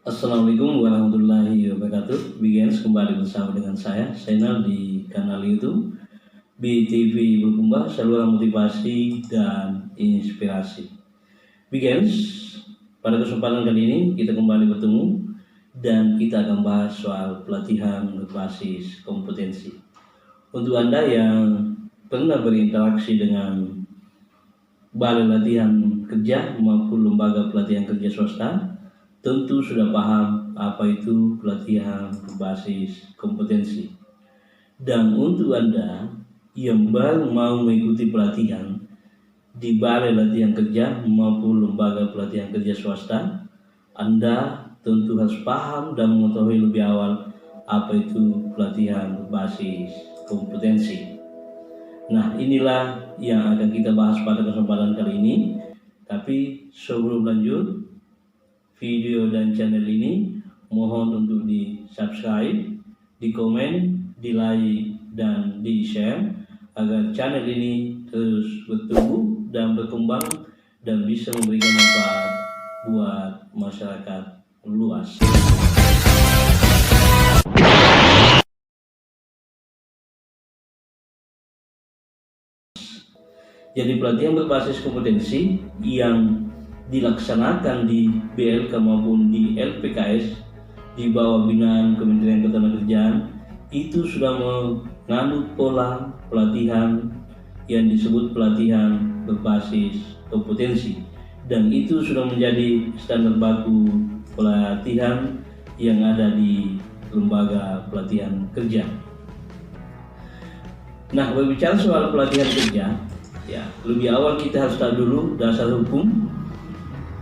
Assalamualaikum warahmatullahi wabarakatuh. Begins kembali bersama dengan saya Zainal di kanal YouTube BTV Berkembang, saluran motivasi dan inspirasi. Begins, pada kesempatan kali ini kita kembali bertemu dan kita akan bahas soal pelatihan berbasis kompetensi. Untuk Anda yang pernah berinteraksi dengan balai latihan kerja maupun lembaga pelatihan kerja swasta, tentu sudah paham apa itu pelatihan berbasis kompetensi. Dan untuk Anda yang baru mau mengikuti pelatihan di balai latihan kerja maupun lembaga pelatihan kerja swasta, Anda tentu harus paham dan mengetahui lebih awal apa itu pelatihan berbasis kompetensi. Nah, inilah yang akan kita bahas pada kesempatan kali ini. Tapi sebelum lanjut video dan channel ini, mohon untuk di subscribe, di komen, di like, dan di share agar channel ini terus bertumbuh dan berkembang dan bisa memberikan manfaat buat masyarakat luas. Jadi pelatihan berbasis kompetensi yang dilaksanakan di BLK maupun di LPKS di bawah binaan Kementerian Ketenagakerjaan itu sudah menganut pola pelatihan yang disebut pelatihan berbasis kompetensi, dan itu sudah menjadi standar baku pelatihan yang ada di lembaga pelatihan kerja. Nah, berbicara soal pelatihan kerja, ya, lebih awal kita harus tahu dulu dasar hukum.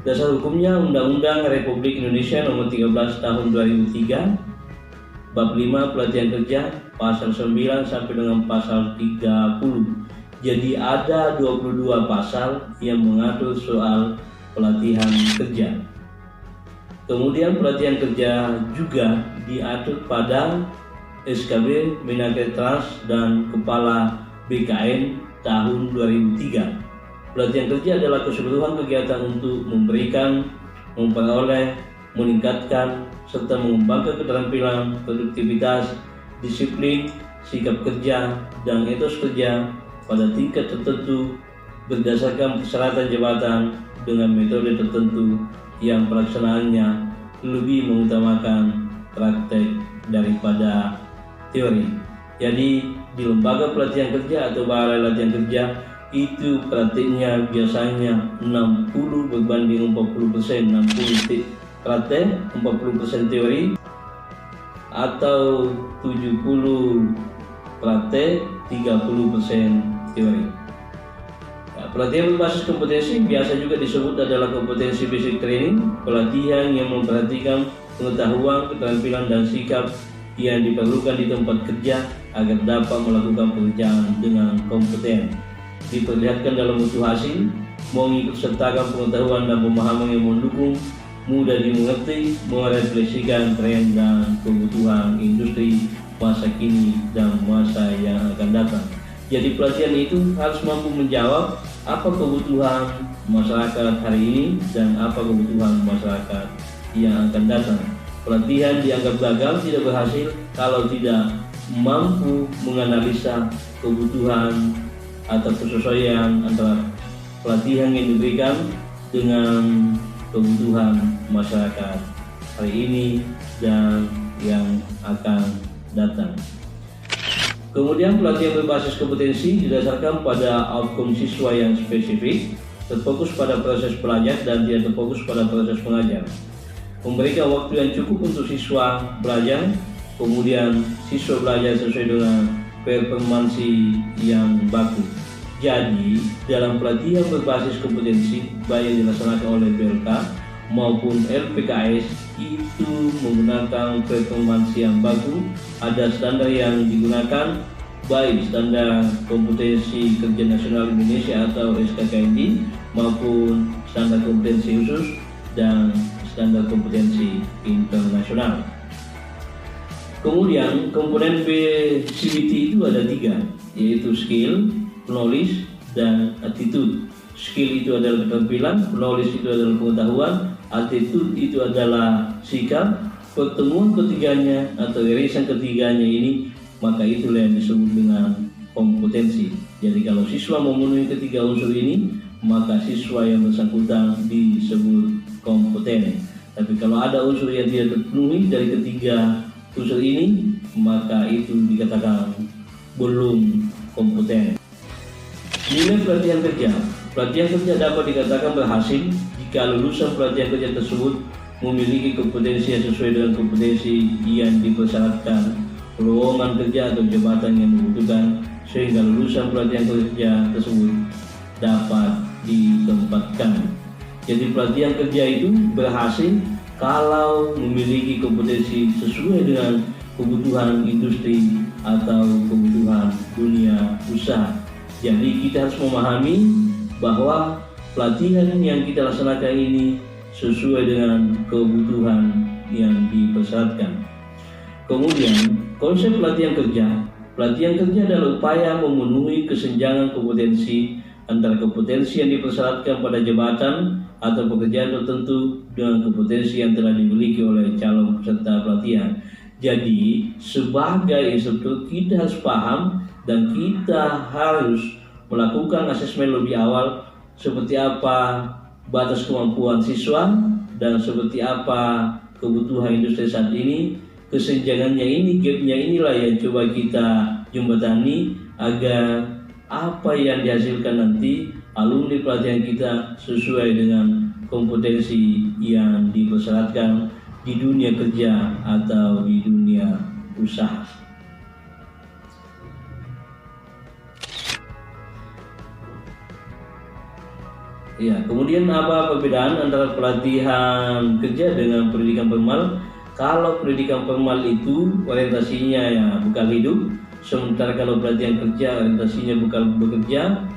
Dasar hukumnya Undang-Undang Republik Indonesia Nomor 13 Tahun 2003, Bab 5 Pelatihan Kerja, Pasal 9 sampai dengan Pasal 30. Jadi ada 22 pasal yang mengatur soal pelatihan kerja. Kemudian pelatihan kerja juga diatur pada SKB Menaker Trans dan Kepala BKN tahun 2003. Pelatihan kerja adalah keseluruhan kegiatan untuk memberikan, memperoleh, meningkatkan, serta mengembangkan keterampilan, produktivitas, disiplin, sikap kerja, dan etos kerja pada tingkat tertentu berdasarkan persyaratan jabatan dengan metode tertentu yang pelaksanaannya lebih mengutamakan praktek daripada teori. Jadi di lembaga pelatihan kerja atau balai latihan kerja itu praktiknya biasanya 60 berbanding 40%, 60 praktek, 40% teori, atau 70 praktek, 30% teori. Nah, pelatihan berbasis kompetensi biasa juga disebut adalah kompetensi basic training, pelatihan yang memperhatikan pengetahuan, keterampilan, dan sikap yang diperlukan di tempat kerja agar dapat melakukan pekerjaan dengan kompeten. Diperlihatkan dalam bentuk hasil, mengikut sertakan pengetahuan dan pemahaman yang mendukung, mudah dimengerti, merefleksikan tren dan kebutuhan industri masa kini dan masa yang akan datang. Jadi pelatihan itu harus mampu menjawab apa kebutuhan masyarakat hari ini dan apa kebutuhan masyarakat yang akan datang. Pelatihan dianggap gagal, tidak berhasil kalau tidak mampu menganalisa kebutuhan atau kesesuaian antara pelatihan yang diberikan dengan kebutuhan masyarakat hari ini dan yang akan datang. Kemudian pelatihan berbasis kompetensi didasarkan pada outcome siswa yang spesifik, terfokus pada proses belajar dan tidak terfokus pada proses mengajar. Memberikan waktu yang cukup untuk siswa belajar, kemudian siswa belajar sesuai dengan performansi yang baku. Jadi, dalam pelatihan berbasis kompetensi baik yang dilaksanakan oleh BLK maupun LPKS itu menggunakan performansi yang baku. Ada standar yang digunakan, baik standar kompetensi kerja nasional Indonesia atau SKKNI maupun standar kompetensi khusus dan standar kompetensi internasional. Kemudian komponen CBT itu ada 3, yaitu skill, knowledge, dan attitude. Skill itu adalah keterampilan, knowledge itu adalah pengetahuan, attitude itu adalah sikap, pertemuan ketiganya atau irisan ketiganya ini, maka itulah yang disebut dengan kompetensi. Jadi kalau siswa memenuhi ketiga unsur ini, maka siswa yang bersangkutan disebut kompeten. Tapi kalau ada unsur yang tidak terpenuhi dari ketiga unsur ini, maka itu dikatakan belum kompeten. Nilai pelatihan kerja. Pelatihan kerja dapat dikatakan berhasil jika lulusan pelatihan kerja tersebut memiliki kompetensi yang sesuai dengan kompetensi yang dipersyaratkan lowongan kerja atau jabatan yang membutuhkan, sehingga lulusan pelatihan kerja tersebut dapat ditempatkan. Jadi pelatihan kerja itu berhasil kalau memiliki kompetensi sesuai dengan kebutuhan industri atau kebutuhan dunia usaha. Jadi kita harus memahami bahwa pelatihan yang kita laksanakan ini sesuai dengan kebutuhan yang dipersyaratkan. Kemudian konsep pelatihan kerja. Pelatihan kerja adalah upaya memenuhi kesenjangan kompetensi antara kompetensi yang dipersyaratkan pada jabatan atau pekerjaan tertentu dengan kompetensi yang telah dimiliki oleh calon peserta pelatihan. Jadi sebagai instruktur kita harus paham dan kita harus melakukan asesmen lebih awal seperti apa batas kemampuan siswa dan seperti apa kebutuhan industri saat ini. Kesenjangannya ini, gapnya inilah yang coba kita jembatani agar apa yang dihasilkan nanti alumni pelatihan kita sesuai dengan kompetensi yang dipersyaratkan di dunia kerja atau di dunia usaha. Ya, kemudian apa perbedaan antara pelatihan kerja dengan pendidikan formal? Kalau pendidikan formal itu orientasinya ya bekal hidup, sementara kalau pelatihan kerja orientasinya bekal bekerja.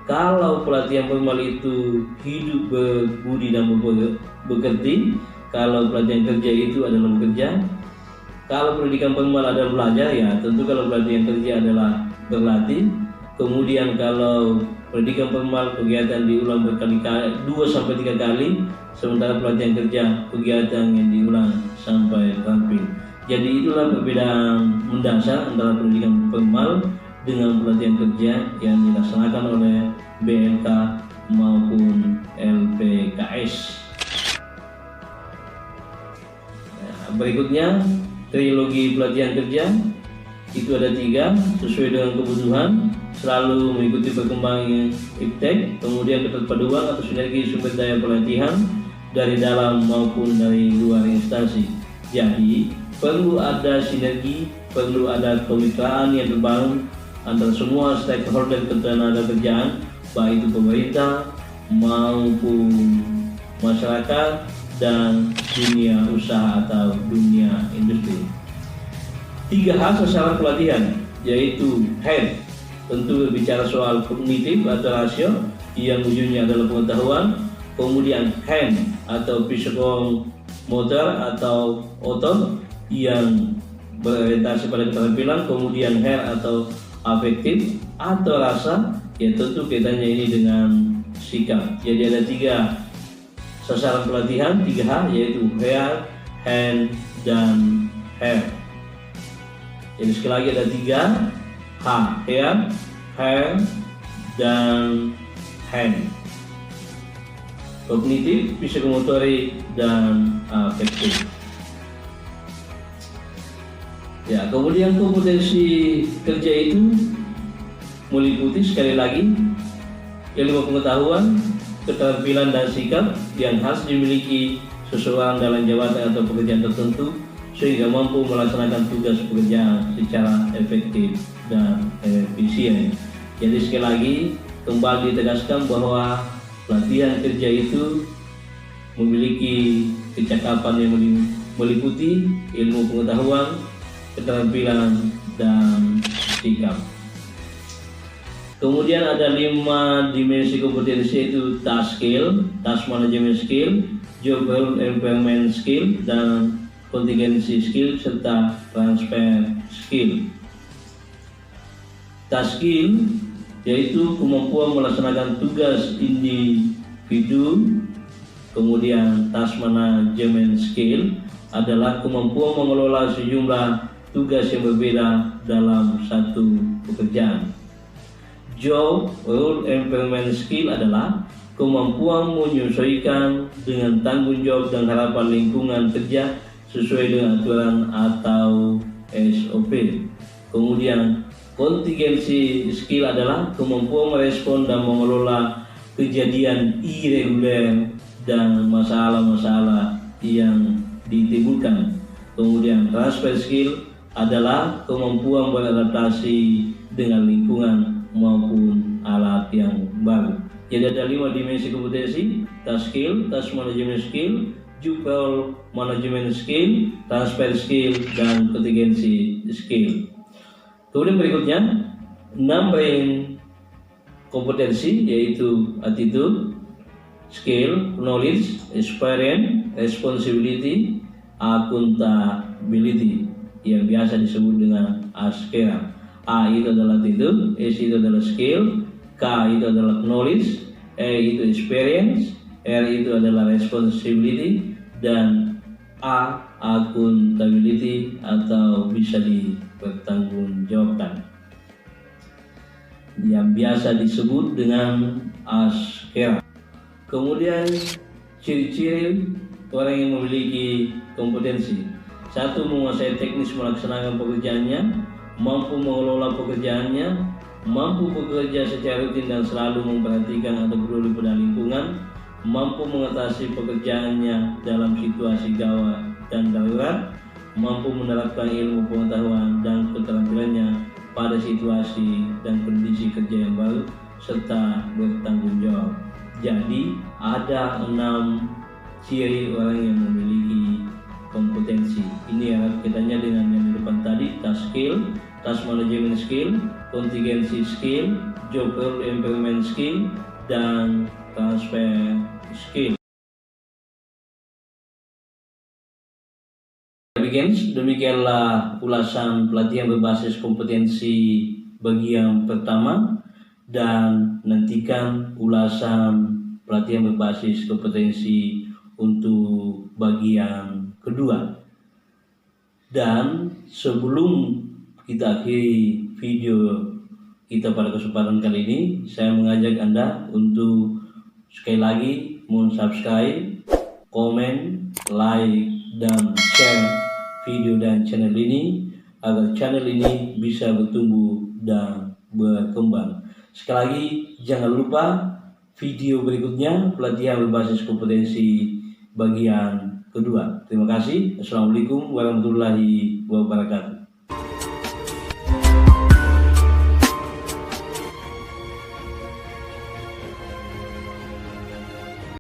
Kalau pelatihan formal itu hidup, berbudi dan bekerti, kalau pelatihan kerja itu adalah bekerja. Kalau pendidikan formal adalah belajar, ya tentu kalau pelatihan kerja adalah berlatih. Kemudian kalau pendidikan formal kegiatan diulang berkali-kali 2-3 kali, sementara pelatihan kerja kegiatan yang diulang sampai terampil. Jadi itulah perbedaan mendasar antara pendidikan formal dengan pelatihan kerja yang dilaksanakan oleh BLK maupun LPKS. Nah, berikutnya trilogi pelatihan kerja itu ada 3 sesuai dengan kebutuhan, selalu mengikuti perkembangan iptek, kemudian keterpaduan atau sinergi sumber daya pelatihan dari dalam maupun dari luar instansi. Jadi perlu ada sinergi, perlu ada kemitraan yang terbangun antara semua stakeholder ketenaga kerjaan, baik itu pemerintah maupun masyarakat dan dunia usaha atau dunia industri. 3 hal sasaran pelatihan, yaitu head, tentu berbicara soal kognitif atau rasio yang ujungnya adalah pengetahuan. Kemudian hand atau psikomotor atau otot yang berorientasi pada keterampilan. Kemudian hair atau afektif atau rasa, ya tentu kaitannya ini dengan sikap. Jadi ada 3 sasaran pelatihan, 3 hal, yaitu hair, hand, dan hair. Jadi sekali lagi ada 3 H, hair, dan hand. Kognitif, psikomotorik, dan afektif. Ya, kemudian kompetensi kerja itu meliputi sekali lagi ilmu pengetahuan, keterampilan dan sikap yang harus dimiliki seseorang dalam jabatan atau pekerjaan tertentu sehingga mampu melaksanakan tugas pekerjaan secara efektif dan efisien. Jadi sekali lagi kembali ditegaskan bahwa pelatihan kerja itu memiliki kecakapan yang meliputi ilmu pengetahuan, keterampilan, dan sikap. Kemudian ada 5 dimensi kompetensi, yaitu task skill, task management skill, job environment skill, dan contingency skill serta transfer skill. Task skill yaitu kemampuan melaksanakan tugas individu, Kemudian task management skill adalah kemampuan mengelola sejumlah tugas yang berbeda dalam satu pekerjaan. Job role implement skill adalah kemampuan menyesuaikan dengan tanggung jawab dan harapan lingkungan kerja sesuai dengan aturan atau SOP. Kemudian contingency skill adalah kemampuan merespon dan mengelola kejadian irregular dan masalah-masalah yang ditimbulkan. Kemudian transfer skill adalah kemampuan beradaptasi dengan lingkungan maupun alat yang baru. Jadi ada 5 dimensi kompetensi: task skill, task management skill, job role management skill, transfer skill, dan contingency skill. Kemudian berikutnya 6 brain kompetensi, yaitu attitude, skill, knowledge, experience, responsibility, accountability, yang biasa disebut dengan ASKERA. A itu adalah attitude, S itu adalah skill, K itu adalah knowledge, E itu experience, R itu adalah responsibility, dan A accountability atau bisa dipertanggungjawabkan, yang biasa disebut dengan ASKERA. Kemudian ciri-ciri orang yang memiliki kompetensi: 1. Menguasai teknis melaksanakan pekerjaannya, mampu mengelola pekerjaannya, mampu bekerja secara rutin dan selalu memperhatikan atau peduli pada lingkungan, mampu mengatasi pekerjaannya dalam situasi gawat dan darurat, mampu menerapkan ilmu pengetahuan dan keterampilannya pada situasi dan kondisi kerja yang baru, serta bertanggung jawab. Jadi ada 6 ciri orang yang memiliki kompetensi. Ini erat kaitannya dengan yang di depan tadi: task skill, task management skill, contingency skill, job role implement skill, dan transfer skill. Demikianlah ulasan pelatihan berbasis kompetensi bagian pertama, dan nantikan ulasan pelatihan berbasis kompetensi untuk bagian kedua. Dan sebelum kita akhiri video kita pada kesempatan kali ini, saya mengajak Anda untuk sekali lagi subscribe, komen, like, dan share video dan channel ini agar channel ini bisa bertumbuh dan berkembang. Sekali lagi, jangan lupa video berikutnya pelatihan berbasis kompetensi bagian kedua. Terima kasih. Assalamualaikum warahmatullahi wabarakatuh.